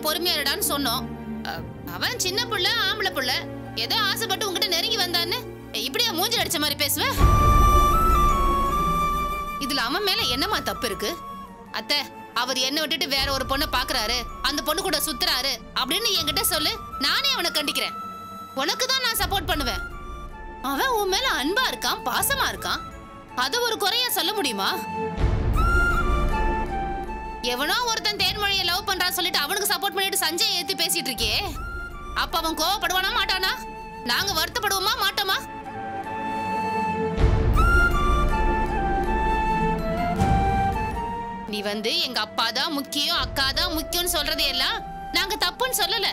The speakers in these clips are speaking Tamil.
கொஞ்சம் பொறுமையா இருடான்னு சொன்னோம். அவன் சின்ன புள்ள, ஆம்பளை புள்ள, ஏதோ ஆசைப்பட்டு உங்ககிட்ட நெருங்கி வந்தான்னு இப்படியா மூஞ்சி அடிச்ச மாதிரி பேசுவ? இதுல அவன் மேல என்னமா தப்பு இருக்கு? அத்தை, அவர் என்ன விட்டுட்டு வேற ஒரு பொண்ணை பாக்குறாரு, அந்த பொண்ணு கூட சுத்துறாரு அப்படின்னு என்கிட்ட சொல்லு, நானே அவனை கண்டிக்கிறேன். உனக்கு தான் நான் சப்போர்ட் பண்ணுவேன். அவன் உன் மேல அன்பா இருக்கான், பாசமா இருக்கான், அத ஒரு குறையா சொல்ல முடியுமா? எவனோ ஒருத்தன் தேன்மொழியை லவ் பண்றான்னு சொல்லிட்டு அவனுக்கு சப்போர்ட் பண்ணிட்டு சஞ்சய் ஏத்தி பேசிட்டு இருக்கே, அப்ப அவன் கோவப்படுவானா மாட்டானா? நாங்க வருத்தப்படுவோமா மாட்டோமா? நீ வந்து எங்க அப்பா தான் முக்கியம், அக்கா தான் முக்கியம்னு சொல்றதே எல்லாம் நாங்க தப்புன்னு சொல்லல.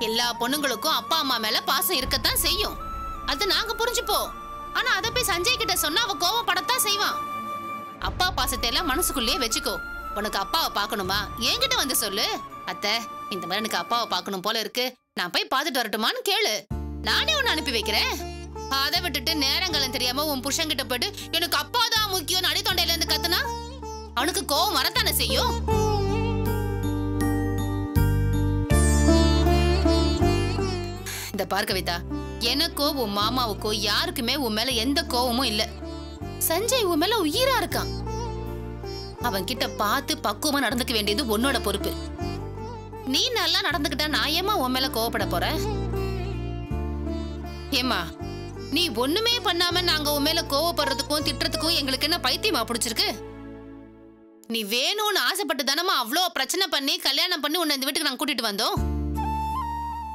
எல்லா பொண்ணுங்களுக்கும் அப்பா அம்மா மேல பாசம் இருக்கத்தான் செய்யும், அது நாங்க புரிஞ்சுப்போம். ஆனா அத போய் சஞ்சய் கிட்ட சொன்னா அவ கோவப்படத்தான் செய்வான். அப்பா பாசத்தை எல்லாம் மனசுக்குள்ளேயே வச்சுக்கோ. உனக்கு அப்பாவை பார்க்கணுமா, என்கிட்ட வந்து சொல்லு. அத்தை, இந்த மாதிரி எனக்கு அப்பாவை பார்க்கணும் போல இருக்கு, நான் போய் பார்த்துட்டு வரட்டுமான்னு கேளு, நானே உன்னை அனுப்பி வைக்கிறேன். அதை விட்டுட்டு நேரங்களும் தெரியாம உன் புருஷன்கிட்ட போயிட்டு எனக்கு அப்பா தான் முக்கியம் அடித்தொண்டையில இருந்து கத்துனா அவனுக்கு கோவம் வரத்தானே செய்யும். இந்த பார் கவிதா, எனக்கோ உன் மாமாவுக்கோ யாருக்குமே உன் மேல எந்த கோவமும் இல்ல. சஞ்சய் உன் மேல உயிரா இருக்கான். அவன் கிட்ட பார்த்து பக்குவமா நடந்துக்க வேண்டியது உன்னோட பொறுப்பு. நீ நல்லா நடந்துக்கிட்டா நான் ஏமா உன் மேல கோவப்பட போறேன்? ஏமா, நீ ஒண்ணுமே பண்ணாம நாங்க உன் மேல கோவப்படுறதுக்கும் திட்டுறதுக்கும் எங்களுக்கு என்ன பைத்தியமா பிடிச்சிருக்கு? நீ வேணும்னு ஆசைப்பட்டு தானமா அவ்வளோ பிரச்சனை பண்ணி கல்யாணம் பண்ணி உன்னை இந்த வீட்டுக்கு நாங்க கூட்டிட்டு வந்தோம்.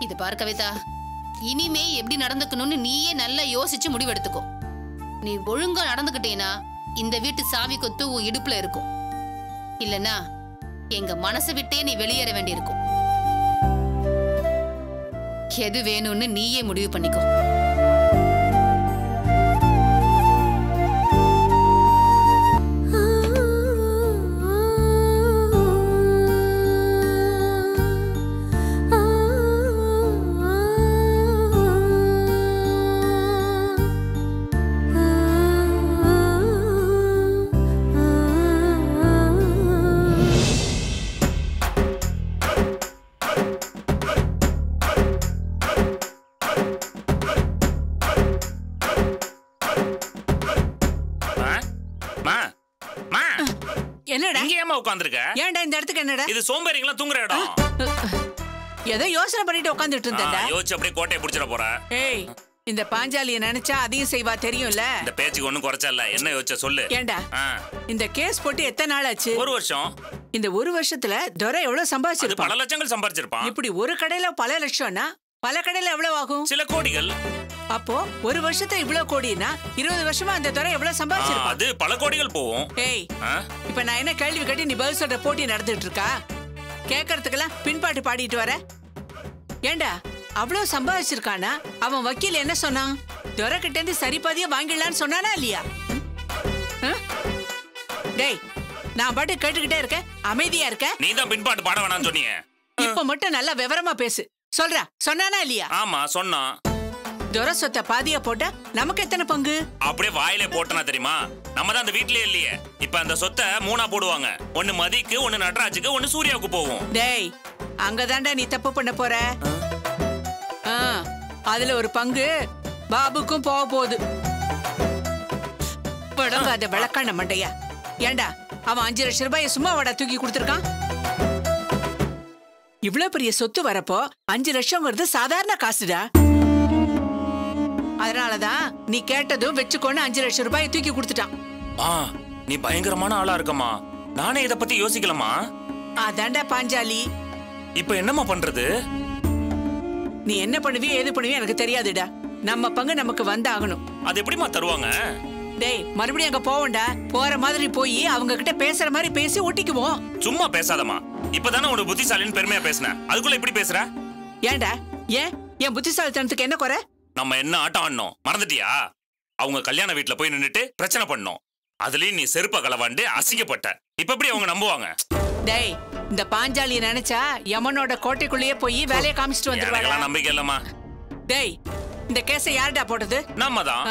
இது பாரு கவிதா, இனிமே எப்படி நடந்துக்கணும்னு நீயே நல்லா யோசிச்சு முடிவெடுத்துக்கோ. நீ ஒழுங்கா நடந்துக்கிட்டேனா இந்த வீட்டு சாவி கொத்து உன் இடுப்புல இருக்கும், இல்லனா எங்க மனசை விட்டே நீ வெளியேற வேண்டியிருக்கும். எது வேணும்னு நீயே முடிவு பண்ணிக்கோ. என்னடா இங்க ஏமா உட்கார்ந்திருக்க? ஏன்டா இந்த இடத்துக்கு என்னடா? இது சோம்பேறிங்களா தூங்குற இடம். ஏதோ யோசனை பண்ணிட்டு உட்கார்ந்துட்டு இருந்தேன்டா. யோசிச்சு அப்படியே கோட்டையை புடிச்சிர போற. ஏய், இந்த பாஞ்சாலிய நினைச்சா அதையும் செய்வா தெரியும்ல. இந்த பேச்சுக்கு ஒண்ணும் குறைச்சல. என்ன யோசிச்ச சொல்லு. ஏன்டா இந்த கேஸ் போட்டு எத்தனை நாள் ஆச்சு? ஒரு வருஷம். இந்த ஒரு வருஷத்துல துரை எவ்வளவு சம்பாதிச்சிருப்பான்? பல லட்சங்கள் சம்பாதிச்சிருப்பான். இப்படி ஒரு கடையில பல லட்சம்னா பல கடையில எவ்வளவு ஆகும்? சில கோடிகள். அப்போ ஒரு வருஷத்துல இவ்வளவு கோடினா 20 வருஷமா அந்த துறை எவ்வளவு சம்பாதிச்சிருப்பான்? அது பல கோடிகள் போகும். ஏய், இப்ப நான் என்ன கேள்வி கேட்டி நீ பதில் சொல்ற போட்டி நடந்துட்டு இருக்கா? கேட்கறதுக்கெல்லாம் பின்பாட்டு பாடிட்டு வர. ஏண்டா அவ்வளவு சம்பாதிச்சிருக்கானா அவன் வக்கீல் என்ன சொன்னான்? துரை கிட்ட இருந்து சரிபாதியா வாங்கிடலான்னு சொன்னானா இல்லையா? டேய், நான் பாட்டு கேட்டுக்கிட்டே இருக்கேன், அமைதியா இருக்க. நீ தான் பின்பாட்டு பாட வேணாம்னு சொன்னீங்க. இப்ப மட்டும் நல்லா விவரமா பேசு. சொல்றா, சொன்னானா இல்லையா? ஆமா சொன்னான். துரை சொத்த பாதியா போட்ட நமக்கு எத்தனை பங்கு? அப்படியே வாயிலே போட்டனா தெரியுமா? நம்ம தான் அந்த வீட்லயே இல்லையே. இப்ப அந்த சொத்தை மூணா போடுவாங்க. ஒன்னு மதிக்கு, ஒன்னு நடராஜுக்கு, ஒன்னு சூர்யாவுக்கு போகும். டேய், அங்கதான்டா நீ தப்பு பண்ண போற. அதுல ஒரு பங்கு பாபுக்கும் போக போகுது. படங்காத விளக்கான மண்டையா. ஏண்டா அவன் 5 லட்சம் ரூபாய் சும்மா வாடா தூக்கி கொடுத்துருக்கான்? இவ்வளவு பெரிய சொத்து வரப்போ 5 லட்சம்ங்கிறது சாதாரண காசுடா. அதனாலதான் நீ கேட்டதும் வச்சுக்கோன்னு 5 லட்சம் ரூபாய் தூக்கி கொடுத்துட்டான். நீ பயங்கரமான ஆளா இருக்கமா. நானே இத பத்தி யோசிக்கலமா. அதான்டா பாஞ்சாலி. இப்ப என்னமா பண்றது? நீ என்ன பண்ணுவியோ ஏது பண்ணுவியோ எனக்கு தெரியாதுடா. நம்ம பங்கு நமக்கு வந்தாகணும். அது எப்படிமா தருவாங்க? டேய், மறுபடியும் அங்க போவோம்டா. போற மாதிரி போய் அவங்க கிட்ட பேசுற மாதிரி பேசி ஒட்டிக்குவோம். சும்மா பேசாதமா. இப்பதானே உனக்கு புத்திசாலின்னு பெருமையா பேசுன, அதுக்குள்ள இப்படி பேசுற? ஏன்டா, ஏன் என் புத்திசாலித்தனத்துக்கு என்ன குறை? நம்ம என்ன ஆட்டம் ஆடணும் மறந்துட்டியா? அவங்க கல்யாண வீட்டுல போய் நின்னுட்டு பிரச்சனை பண்ணோம். அதுலயும் நீ செருப்ப கலவாண்டு அசிங்கப்பட்ட. இப்ப எப்படி அவங்க நம்புவாங்க? டேய், இந்த பாஞ்சாலியை நினைச்சா யமனோட கோட்டைக்குள்ளேயே போய் வேலையை காமிச்சிட்டு வந்துருவாங்க. நம்பிக்கை இல்லமா. டேய், இந்த கேஸை யார்டா போட்டது? நாம தான்.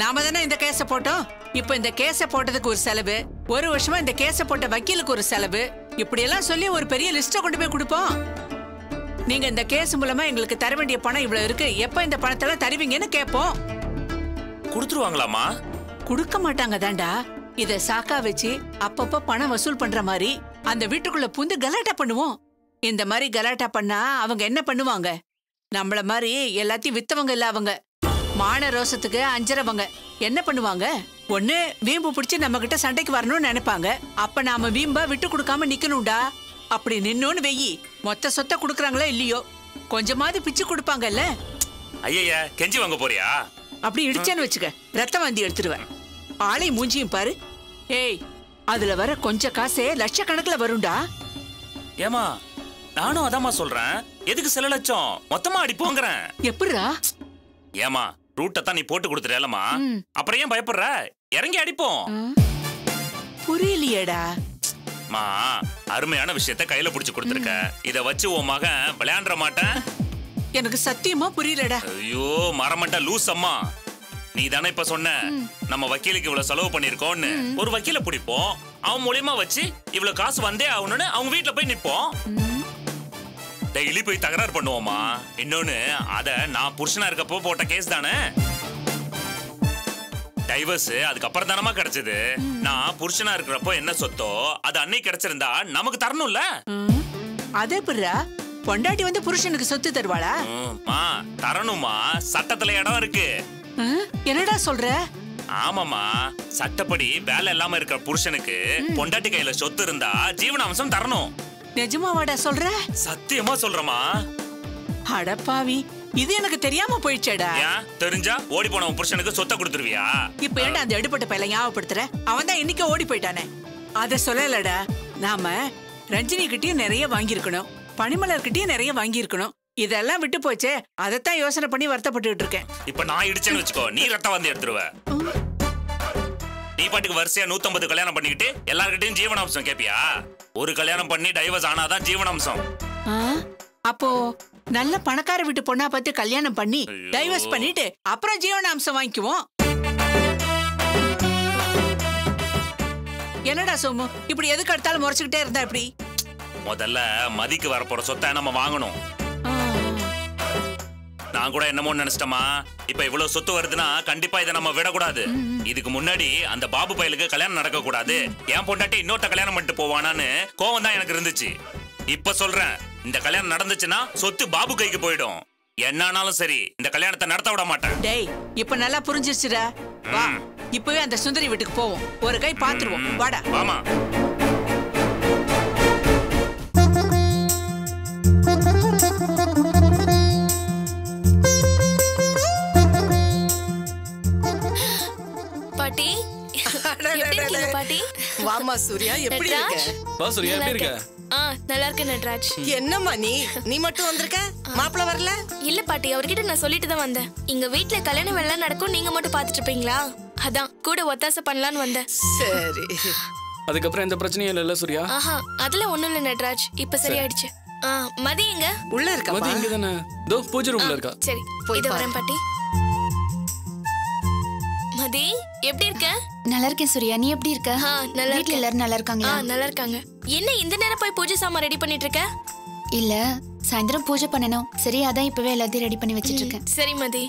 நாம தானே இந்த கேஸை போட்டோம். இப்ப இந்த கேஸை போட்டதுக்கு ஒரு செலவு, ஒரு வருஷமா இந்த கேஸை போட்ட வக்கீலுக்கு ஒரு செலவு, இப்படி எல்லாம் சொல்லி ஒரு பெரிய லிஸ்ட கொண்டு போய் கொடுப்போம். நீங்க இந்த கேஸ் மூலமா எங்களுக்கு தர வேண்டிய பணம் இவ்வளவு இருக்கு, எப்ப இந்த பணத்தை தருவீங்கன்னு கேட்போம். கொடுத்துருவாங்களாமா? கொடுக்க மாட்டாங்க தாண்டா. இத சாக்கா வச்சு அப்பப்ப பணம் வசூல் பண்ற மாதிரி அந்த வீட்டுக்குள்ள புந்து கலாட்டா பண்ணுவோம். இந்த மாதிரி கலாட்டா பண்ணா அவங்க என்ன பண்ணுவாங்க? நம்மள மாதிரி எல்லாத்தையும் வித்தவங்க இல்ல அவங்க. மான ரோசத்துக்கு அஞ்சறவங்க என்ன பண்ணுவாங்க? ஒண்ணு வீம்பு பிடிச்சு நம்ம கிட்ட சண்டைக்கு வரணும்னு நினைப்பாங்க. அப்ப நாம வீம்ப விட்டு கொடுக்காம நிக்கணும்டா. அப்படி நின்னோன்னு வெயி, மொத்த சொத்தை குடுக்கறாங்களோ இல்லையோ கொஞ்சமாவது பிச்சு கொடுப்பாங்கல்ல. ஐயா கெஞ்சி வாங்க போறியா? அப்படி இடிச்சேன்னு வச்சுக்க, ரத்தம் வாந்தி எடுத்துருவேன். ஆளை மூஞ்சியும் பாரு. ஏய், அதுல வர கொஞ்ச காசே லட்சக்கணக்குல வரும்டா. ஏமா நானும் அதாமா சொல்றேன். எதுக்கு சில லட்சம் மொத்தமா அடிப்போங்கறேன். எப்படிரா? ஏமா ரூட்டை தான் நீ போட்டு கொடுத்துறேலமா, அப்புறம் ஏன் பயப்படுற? இறங்கி அடிப்போம். புரியலையேடா. மா அருமையான விஷயத்த கையில புடிச்சு கொடுத்துருக்க. இத வச்சு உன் மகன் விளையாண்ட மாட்டேன். எனக்கு சத்தியமா புரியலடா. ஐயோ மரமட்ட லூஸ் அம்மா, நீ தானே இப்ப சொன்ன நம்ம வக்கீலுக்கு இவ்வளவு செலவு பண்ணிருக்கோம்னு. ஒரு வக்கீல பிடிப்போம், அவன் மூலியமா வச்சு இவ்வளவு காசு வந்தே ஆகணும்னு அவங்க வீட்டுல போய் நிப்போம். டெய்லி போய் தகராறு பண்ணுவோமா? இன்னொன்னு அத நான் புருஷனா இருக்கப்போ போட்ட கேஸ் தானே. டைவர்ஸ் அதுக்கப்புறம் தானமா கிடைச்சது. நான் புருஷனா இருக்கிறப்போ என்ன சொத்தோ அது அன்னைக்கு கிடைச்சிருந்தா நமக்கு தரணும்ல. அதே புரியா? பொண்டாட்டி வந்து புருஷனுக்கு சொத்து தருவாளா? தரணுமா, சட்டத்துல இடம் இருக்கு. என்னடா சொல்ற? ஆமாமா, சட்டப்படி வேலை இல்லாம இருக்கிற புருஷனுக்கு பொண்டாட்டி கையில சொத்து இருந்தா ஜீவனாம்சம் தரணும். நிஜமாவாடா சொல்ற? சத்தியமா சொல்றமா. அடப்பாவி, இது எனக்கு தெரியாம போயிடுச்சேடா. ஏன் தெரிஞ்சா ஓடி போன புருஷனுக்கு சொத்தை கொடுத்துருவியா? இப்ப ஏன்டா அந்த எடுபட்ட பையல ஞாபகப்படுத்துற? அவன் தான் இன்னைக்கு ஓடி போயிட்டானே. அத சொல்லலடா. நாம ரஞ்சினி கிட்டயும் நிறைய வாங்கியிருக்கணும், பனிமலர் கிட்டயும் நிறைய வாங்கியிருக்கணும். இதெல்லாம் விட்டு போச்சே, அதத்தான் யோசனை பண்ணி வருத்தப்பட்டு இருக்கேன். இப்ப நான் இடிச்சேன்னு வச்சுக்கோ, நீ ரத்தம் வந்து எடுத்துருவ. நீ பாட்டுக்கு வரிசையா 150 கல்யாணம் பண்ணிக்கிட்டு எல்லார்கிட்டையும் ஜீவனாம்சம் கேப்பியா? ஒரு கல்யாணம் பண்ணி டைவர்ஸ் ஆனாதான் ஜீவனாம்சம். அப்போ நல்ல பணக்கார வீட்டு பொண்ணா பார்த்து கல்யாணம் பண்ணி டைவர்ஸ் பண்ணிட்டு அப்புறம் ஜீவனாம்சம் வாங்கிக்குவோம். என்னடா சோமு, இப்படி எதுக்கு அடுத்தாலும் முறைச்சுக்கிட்டே இருந்தா எப்படி? முதல்ல மதிக்கு வரப்போற சொத்தை நம்ம வாங்கணும். நான் கூட என்னமோ நினைச்சிட்டமா, இப்ப இவ்வளவு சொத்து வருதுன்னா கண்டிப்பா இதை நம்ம விடக்கூடாது. இதுக்கு முன்னாடி அந்த பாபு பயலுக்கு கல்யாணம் நடக்க கூடாது, என் பொண்டாட்டி இன்னொருத்த கல்யாணம் பண்ணிட்டு போவானான்னு கோவம் தான் எனக்கு இருந்துச்சு. இப்ப சொல்றேன், இந்த கல்யாணம் நடந்துச்சுன்னா சொத்து பாபு கைக்கு போயிடும். என்னானாலும் சரி, இந்த கல்யாணத்தை நடத்த விட மாட்டேன். டேய், இப்ப நல்லா புரிஞ்சிருச்சுடா. வா, இப்பவே அந்த சுந்தரி வீட்டுக்கு போவோம், ஒரு கை பாத்துருவோம். வாடா. ஆமா. பாட்டி, எப்படி இருக்கீங்க பாட்டி? வாமா சூர்யா, எப்படி இருக்க? வா சூர்யா, எப்படி இருக்க? நல்லா இருக்கேன் நட்ராஜ். என்னம்மா நீ மட்டும் வந்திருக்க, மாப்பிள்ள வரல? இல்ல பாட்டி, அவர்கிட்ட நான் சொல்லிட்டு தான் வந்தேன். இங்க வீட்ல கல்யாணம் வேலை நடக்கும், நீங்க மட்டும் பாத்துட்டு இருப்பீங்களா, அதான் கூட ஒத்தாசை பண்ணலான்னு வந்தேன். சரி. அதுக்கப்புறம் எந்த பிரச்சனையும் இல்ல சூர்யா? அதெல்லாம் ஒண்ணும் இல்ல நட்ராஜ், இப்ப சரியாயிடுச்சு. மதி எங்க? உள்ள இருக்கா? மதி இங்க தானே, தோ பூஜை ரூம்ல இருக்கா. சரி, இத வரேன் பாட்டி. மதி, எப்படி இருக்க? நல்லா இருக்கேன் சூர்யா, நீ எப்படி இருக்க? நல்லா வீட்ல எல்லாரும் நல்லா இருக்காங்களா? நல்லா இருக்காங்க. என்ன இந்த நேரம் போய் பூஜை சாமான் ரெடி பண்ணிட்டு இருக்க? இல்ல, சாயந்தரம் பூஜை பண்ணணும். சரி, அதான் இப்பவே எல்லாத்தையும் ரெடி பண்ணி வச்சிட்டு இருக்கேன். சரி மதி.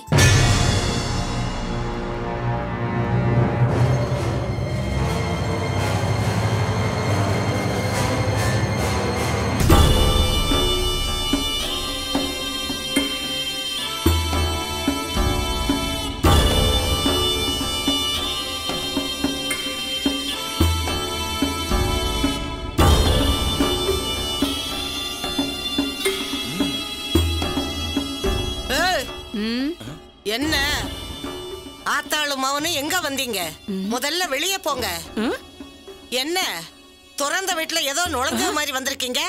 என்ன ஆத்தாளும் மவனும் எங்க வந்தீங்க? முதல்ல வெளியே போங்க. என்ன திறந்த வீட்டுல ஏதோ நுழைஞ்ச மாதிரி வந்திருக்கீங்க?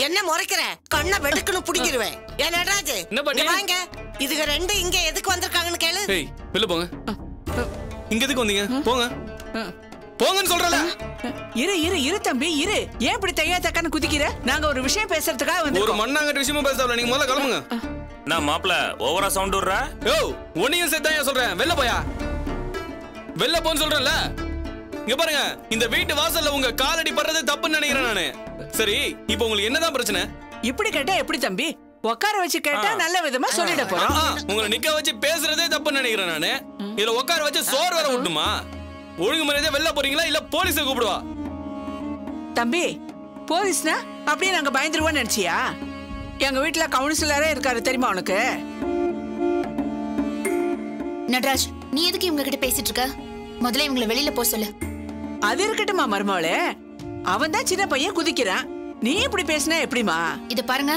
என்ன முறைக்கிற? கண்ணை வெடுக்குன்னு புடிங்கிருவேன். ஏன் நடராஜ், வாங்க. இதுக ரெண்டு இங்க எதுக்கு வந்திருக்காங்கன்னு கேளு. ஏய், வெளிய போங்க. இங்க எதுக்கு வந்தீங்க? போங்க போங்கன்னு சொல்றல. இரு தம்பி, இரு. ஏன் இப்படி தையா தக்கான்னு குதிக்கிற? நாங்க ஒரு விஷயம் பேசுறதுக்காக வந்து. ஒரு மண்ணாங்கட்ட விஷயமா பேசல, நீங்க முதல்ல கிளம்புங்க. நான் மாப்ள ஓவரா சவுண்ட் விடுற. யோ, உன்னையும் சேர்த்தான் சொல்றேன், வெளில போயா. வெளில போன்னு சொல்றேன்ல. இங்க பாருங்க, இந்த வீட்டு வாசல்ல உங்க காலடி படுறது தப்புன்னு நினைக்கிறேன் நானு. சரி இப்போ உங்களுக்கு என்னதான் பிரச்சனை? இப்படி கேட்டா எப்படி தம்பி? உட்கார வச்சு கேட்டா நல்ல விதமா சொல்லிட போறோம். உங்களை நிக்க வச்சு பேசுறதே தப்பு நினைக்கிறேன் நானு. இதுல உட்கார வச்சு சோறு வேற விட்டுமா? ஒழுங்கு மரியாதையா வெளில போறீங்களா இல்ல போலீஸை கூப்பிடுவா? தம்பி போலீஸ்னா அப்படியே நாங்க பயந்துருவோம்னு நினைச்சியா? எங்க வீட்டுல கவுன்சிலரே இருக்காரு தெரியுமா உனக்கு? நடராஜ், நீ எதுக்கு இவங்க கிட்ட பேசிட்டு இருக்க? முதல்ல இவங்களை வெளியில போ சொல்லு. அது இருக்கட்டுமா மருமவளே, அவன் தான் சின்ன பையன் குதிக்கிறான், நீ இப்படி பேசினா எப்படிமா? இத பாருங்க,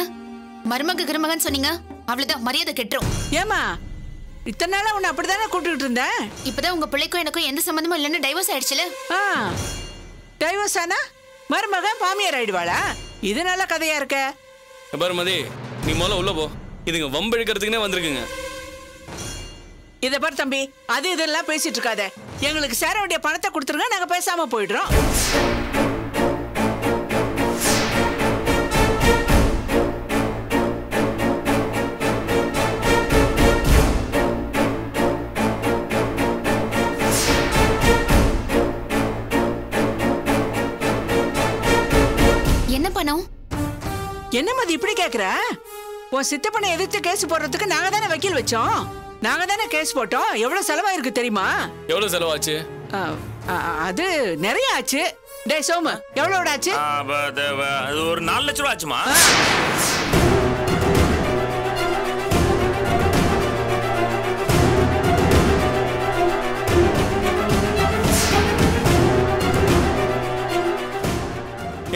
மருமக கிருமகன் சொன்னீங்க, அவ்வளவுதான் மரியாதை கெட்டுரும். ஏமா இத்தனை நாளா உன்னை அப்படித்தானே கூப்பிட்டு இருந்தேன். இப்பதான் உங்க பிள்ளைக்கும் எனக்கும் எந்த சம்பந்தமும் இல்லைன்னு டைவர்ஸ் ஆயிடுச்சுல. டைவர்ஸ் ஆனா மருமகன் மாமியார் ஆயிடுவாளா? இது நல்ல கதையா இருக்க. மதி, நீ முதல்ல உள்ள போ. இதுங்க வம்பெழுக்கிறதுக்குனே வந்திருக்குங்க. இத பாரு தம்பி, அது இதெல்லாம் பேசிட்டு இருக்காத. எங்களுக்கு சேர வேண்டிய பணத்தை கொடுத்துருங்க, நாங்க பேசாம போயிடுறோம். என்ன பணம்? என்ன மதி இப்படி கேக்குற? உன் சித்தப்பனை எதிர்த்து கேஸ் போடுறதுக்கு நாங்க தானே வக்கீல் வச்சோம், நாங்க தானே கேஸ் போட்டோம். எவ்வளவு செலவாயிருக்கு தெரியுமா? எவ்வளவு செலவாச்சு? அது நிறைய ஆச்சு. டேய் சோமு, எவ்வளவு ஆச்சு? அது ஒரு 4 லட்சம் ரூபாய் ஆச்சுமா.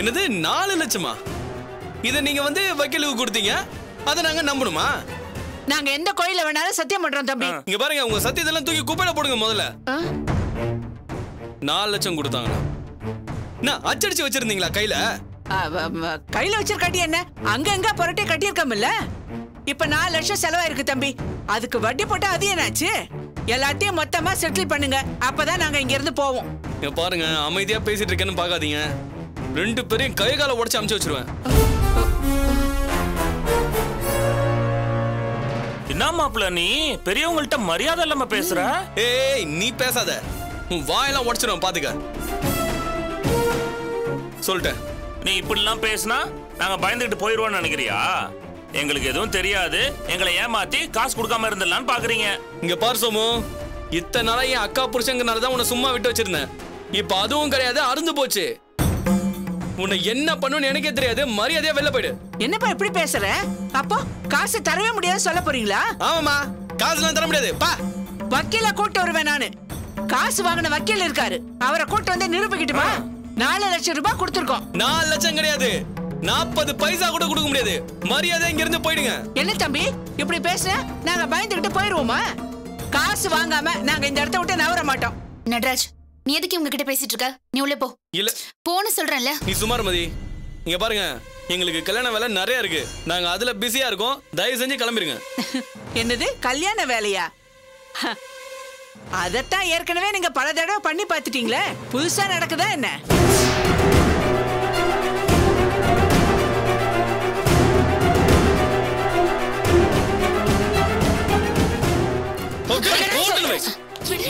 என்னது 4 லட்சமா? இத நீங்க வந்து வக்கீலுக்கு கொடுத்தீங்க, அத நாங்க நம்பணுமா? நாங்க எந்த கோயில வேணாலும் சத்தியம் பண்றோம் தம்பி. இங்க பாருங்க, உங்க சத்தியத்தெல்லாம் தூக்கி குப்பையில போடுங்க முதல்ல. 4 லட்சம் கொடுத்தாங்க. நான் அச்சடிச்சு வச்சிருந்தீங்களா கையில? கையில வச்சிருக்காட்டி என்ன, அங்க எங்க புரட்டி கட்டியிருக்கோம்ல. இப்ப 4 லட்சம் செலவாயிருக்கு தம்பி. அதுக்கு வட்டி போட்டா அது என்னாச்சு? எல்லாத்தையும் மொத்தமா செட்டில் பண்ணுங்க, அப்பதான் நாங்க இங்க இருந்து போவோம். இங்க பாருங்க, அமைதியா பேசிட்டு இருக்கேன்னு பாக்காதீங்க. 2 பேரையும் கை கால உடைச்சு அமுச்சு வச்சிருவேன். என்ன மாப்பிள்ள, நீ பெரியவங்கள்ட்ட மரியாதை இல்லாம பேசுற? ஏய், நீ பேசாத, உன் வாயெல்லாம் உடைச்சிருவேன் பாத்துக்க. சொல்லிட்டேன். நீ இப்படி எல்லாம் பேசினா நாங்க பயந்துகிட்டு போயிருவோம்னு நினைக்கிறியா? எங்களுக்கு எதுவும் தெரியாது, எங்களை ஏமாத்தி காசு கொடுக்காம இருந்துடலான்னு பாக்குறீங்க. இங்க பாரு சோமு, இத்தனை நாளா என் அக்கா புருஷங்கனாலதான் உன்னை சும்மா விட்டு வச்சிருந்தேன். இப்ப அதுவும் கிடையாது, அருந்து போச்சு. உன்னை என்ன பண்ணுன்னு எனக்கே தெரியாது, மரியாதையா வெளில போயிடு. என்னப்பா இப்படி பேசுற? அப்போ காசு தரவே முடியாது சொல்ல போறீங்களா? ஆமாமா, காசுலாம் தர முடியாது. பா, வக்கீல கூட்டு வருவேன் நானு. காசு வாங்கின வக்கீல் இருக்காரு, அவரை கூட்டு வந்து நிரூபிக்கிட்டுமா? 4 லட்சம் ரூபாய் கொடுத்துருக்கோம். 4 லட்சம் கிடையாது, 40 பைசா கூட கொடுக்க முடியாது. மரியாதை இங்க இருந்து போயிடுங்க. என்ன தம்பி இப்படி பேசுற? நாங்க பயந்துகிட்டு போயிருவோமா? காசு வாங்காம நாங்க இந்த இடத்த விட்டு நவர மாட்டோம். நடராஜ், நீ எதுக்கு இவங்க கிட்ட பேசிட்டு இருக்க? நீ உள்ள போ. இல்ல போன்னு சொல்றேன்ல. நீ சுமார் மதி. இங்க பாருங்க, எங்களுக்கு கல்யாண வேலை நிறைய இருக்கு, நாங்க அதுல பிஸியா இருக்கோம். தயவு செஞ்சு கிளம்பிருங்க. என்னது கல்யாண வேலையா? அதத்தான் ஏற்கனவே நீங்க பல தடவை பண்ணி பார்த்துட்டீங்களே, புதுசா நடக்குதா என்ன?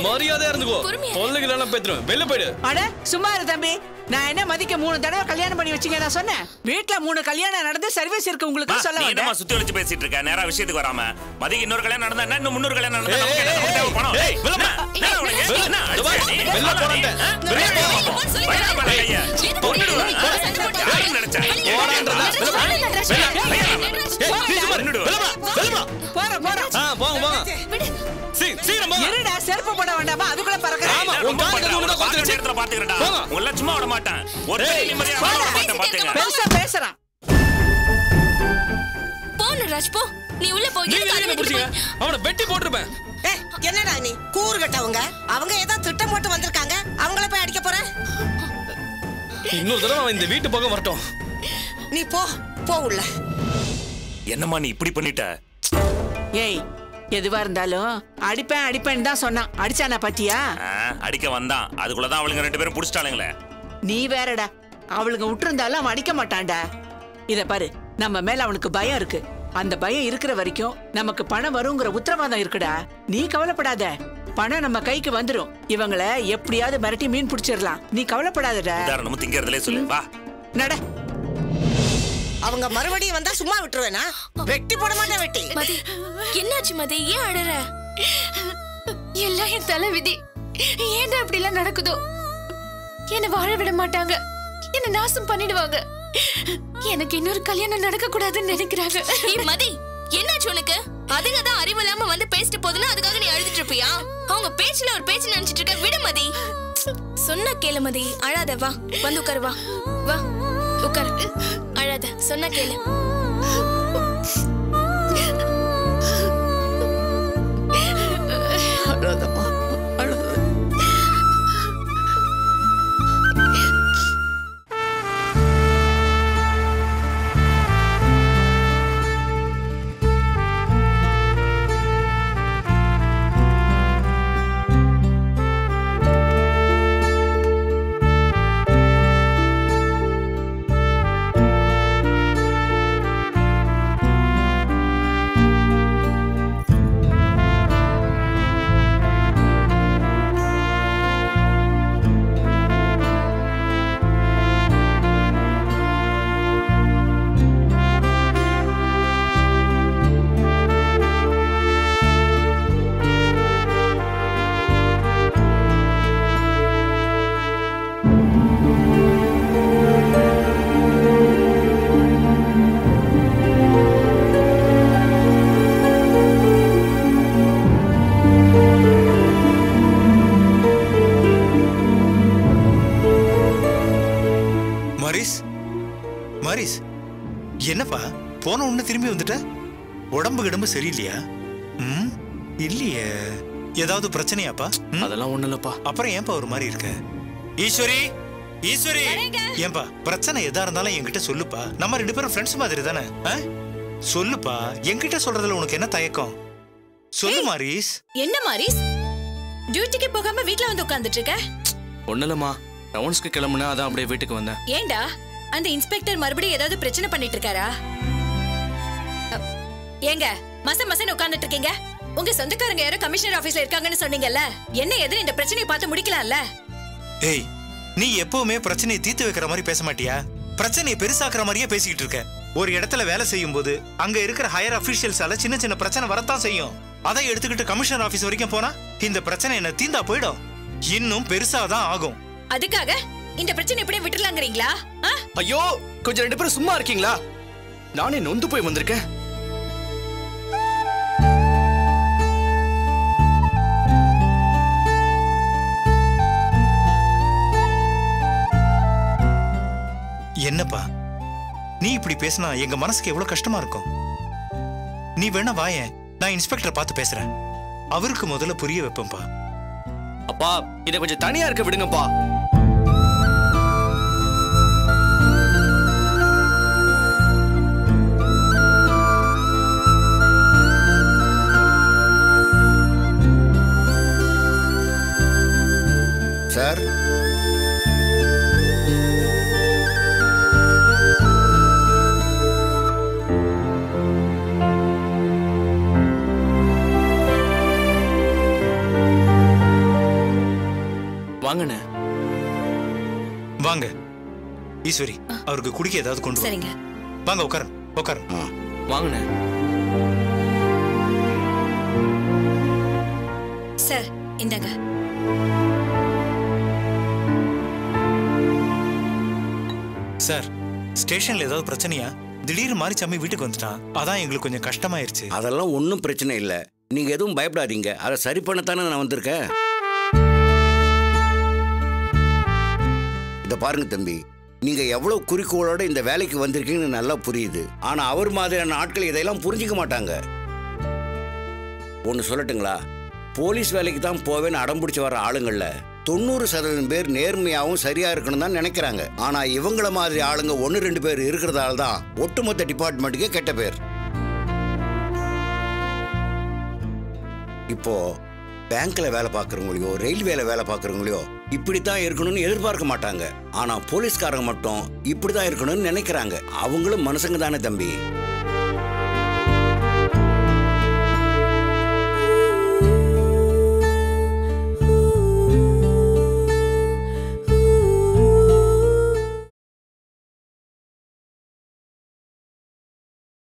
மரியாதையா இருந்துக்கோ, பொல்லுகளெல்லாம் பேத்துறேன். வெளில போயிடு. அட சும்மா இரு தம்பி, நான் என்ன மதிக்க 3 தடவை கல்யாணம் பண்ணி வச்சீங்க நான் சொன்னேன்? வீட்ல 3 கல்யாணம் நடந்து சர்வீஸ் இருக்கு உங்களுக்கு சொல்ல வந்தேன். நீ சுத்தி வச்சு பேசிட்டு இருக்க, நேரா விஷயத்துக்கு வராம. மதிக்கு இன்னொரு கல்யாணம் நடந்தா என்ன, இன்னும் 300 கல்யாணம் நடந்தா நமக்கு என்ன தேவை பணம்? ஏய் வெள்ளமா என்ன உனக்கு என்ன வெள்ள போறேன் வெளிய போ பையா பல கையா பொண்ணுடுவா யாரு நினைச்சா போறான்றதா வெள்ளமா போற போங்க சீக்கிரம் போங்க. இருடா, செருப்பு போட வேண்டாமா? அதுக்குள்ள பறக்கற. ஆமா, உன் கால்ல உள்ள பாத்து நேரத்துல பாத்துக்கறடா. உன் லட்சமா விட மாட்டேன். ஒரு நிம்மதியா விட மாட்டேன் பாத்துங்க. பெருசா பேசுறான். போ நடராஜ், போ. நீ உள்ள போ. நீங்க புடிச்சீங்க, அவனை வெட்டி போட்டுறேன். என்னடா நீ கூறு கட்டவங்க? அவங்க ஏதோ திட்டம் போட்டு வந்திருக்காங்க, அவங்கள போய் அடிக்க போற? இன்னொரு தடவை அவன் இந்த வீட்டு பக்கம் வரட்டும். நீ போ போ உள்ள. என்னம்மா நீ இப்படி பண்ணிட்ட? ஏய், எதுவா இருந்தாலும் அடிப்பேன் தான் சொன்னான். அடிச்சானா பாத்தியா? அடிக்க வந்தான், அதுக்குள்ளதான் அவளுங்க 2 பேரும் புடிச்சிட்டாளுங்களே. நீ வேறடா, அவளுங்க விட்டுருந்தாலும் அவன் அடிக்க மாட்டான்டா. இத பாரு, நம்ம மேல அவனுக்கு பயம் இருக்கு. அந்த பயம் இருக்கிற வரைக்கும் நமக்கு பணம் வருங்கிற உத்தரவாதம் இருக்குடா. நீ கவலைப்படாத, பணம் நம்ம கைக்கு வந்துரும். இவங்கள எப்படியாவது மிரட்டி மீன் பிடிச்சிடலாம். நீ கவலைப்படாதடா. உதாரணமும் திங்கறதுலே சொல்லு. வா நட. அவங்க மறுபடியும் வந்தா சும்மா விட்டுருவேனா? வெட்டி போட மாட்டேன் வெட்டி. மதி என்னாச்சு மதி? ஏன் அழற? எல்லாம் என் தலை விதி. ஏன் அப்படி எல்லாம் நடக்குதோ? என்ன வாழ விட மாட்டாங்க, என்ன நாசம் பண்ணிடுவாங்க. எனக்கு இன்னொரு கல்யாணம் நடக்க கூடாதுன்னு நினைக்கிறாங்க. மதி என்னாச்சு உனக்கு? அதுங்க தான் அறிவு இல்லாம வந்து பேசிட்டு போதுன்னா அதுக்காக நீ அழுதுட்டு இருப்பியா? அவங்க பேச்சுல ஒரு பேச்சு நினைச்சிட்டு இருக்க. விடு மதி. சொன்ன கேளு மதி, அழாத. வா வந்து உட்காரு. வா வா உட்காரு. அழாத, சொன்ன கேளு. அழாதம்மா, அழாத. என்னப்பா போன உடனே திரும்பி வந்துட்ட? உடம்பு கிடம்பு சரியில்லையா? இல்லையே. ஏதாவது பிரச்சனையாப்பா? அதெல்லாம் ஒண்ணு இல்லப்பா. அப்புறம் ஏன்பா ஒரு மாதிரி இருக்க? ஈஸ்வரி, ஈஸ்வரி, ஏன்பா பிரச்சனை எதா இருந்தாலும் என்கிட்ட சொல்லுப்பா. நம்ம 2 பேரும் ஃப்ரெண்ட்ஸ் மாதிரி தானே? சொல்லுப்பா. என்கிட்ட சொல்றதுல உனக்கு என்ன தயக்கம்? சொல்லு மாரிஸ். என்ன மாரிஸ், டியூட்டிக்கு போகாம வீட்ல வந்து உட்கார்ந்துட்டு இருக்க? ஒண்ணு இல்லம்மா, ரவுண்ட்ஸ்க்கு கிளம்புனா அதான் அப்படியே வீட்டுக்கு வந்தேன். ஏண்டா அந்த இன்ஸ்பெக்டர் மறுபடியும் ஏதாவது பிரச்சனை பண்ணிட்டு இருக்காரா? ஏங்க மசன்னு உட்கார்ந்துட்டு இருக்கீங்க? உங்க சொந்தக்காரங்க யாரோ கமிஷனர் ஆபீஸ்ல இருக்காங்கன்னு சொன்னீங்கல்ல, என்ன எதிர இந்த பிரச்சனையை பார்த்து முடிக்கலாம்ல? ஏய், நீ எப்பவுமே பிரச்சனையை தீர்த்து வைக்கிற மாதிரி பேச மாட்டியா? பிரச்சனையை பெருசாக்குற மாதிரியே பேசிக்கிட்டு இருக்க. ஒரு இடத்துல வேலை செய்யும் போது அங்க இருக்கிற ஹையர் அபிஷியல்ஸால சின்ன சின்ன பிரச்சனை வரத்தான் செய்யும். அதை எடுத்துக்கிட்டு கமிஷனர் ஆபீஸ் வரைக்கும் போனா இந்த பிரச்சனை என்ன தீந்தா போயிடும், இன்னும் பெருசாதான் ஆகும். அதுக்காக இந்த பிரச்சனை இப்படியே விட்டுலாங்கறீங்களா? ஐயோ, கொஞ்சம் 2 பேரும் சும்மா இருக்கீங்களா? நானே நொந்து போய் வந்திருக்கேன். என்னப்பா நீ இப்படி பேசினா எங்க மனசுக்கு எவ்வளவு கஷ்டமா இருக்கும். நீ வேணா வாயேன், நான் இன்ஸ்பெக்டரை பார்த்து பேசுறேன். அவருக்கு முதல்ல புரிய வைப்பேன்பா. அப்பா, இதை கொஞ்சம் தனியா இருக்க விடுங்கப்பா. சார், வாங்கண்ணே. வாங்க ஈஸ்வரி, அவருக்கு குடிக்க ஏதாவது கொண்டு சரிங்க. வாங்க, உட்காரு உட்காரு. வாங்கண்ணே. சார் இந்தாங்க. சார், ஸ்டேஷன்ல ஏதாவது பிரச்சனையா? திடீர்னு மாரிச்சாமி வீட்டுக்கு வந்துட்டான், அதான் எங்களுக்கு கொஞ்சம் கஷ்டமாயிருச்சு. அதெல்லாம் ஒன்றும் பிரச்சனை இல்லை, நீங்க எதுவும் பயப்படாதீங்க. அதை சரி பண்ணத்தானே நான் வந்திருக்கேன். இதை பாருங்க தம்பி, நீங்க எவ்வளவு குறிக்கோளோட இந்த வேலைக்கு வந்திருக்கீங்கன்னு நல்லா புரியுது. ஆனா அவர் மாதிரியான ஆட்கள் இதையெல்லாம் புரிஞ்சிக்க மாட்டாங்க. ஒன்று சொல்லட்டுங்களா, போலீஸ் வேலைக்கு தான் போவேன்னு அடம்பிடிச்சு வர ஆளுங்கள்ல 90% பேர் நேர்மையாகவும் சரியா இருக்கணும் தான் நினைக்கிறாங்க. ஆனா இவங்கள மாதிரி ஆளுங்க 1-2 பேர் இருக்கிறதால தான் ஒட்டுமொத்த டிபார்ட்மெண்ட்டுக்கே கெட்ட பேர். இப்போ பேங்க்ல வேலை பார்க்குறவங்களையோ ரயில்வேல வேலை பார்க்குறவங்களையோ இப்படித்தான் இருக்கணும்னு எதிர்பார்க்க மாட்டாங்க. ஆனா போலீஸ்காரங்க மட்டும் இப்படிதான் இருக்கணும்னு நினைக்கிறாங்க. அவங்களும் மனுஷங்க தானே தம்பி.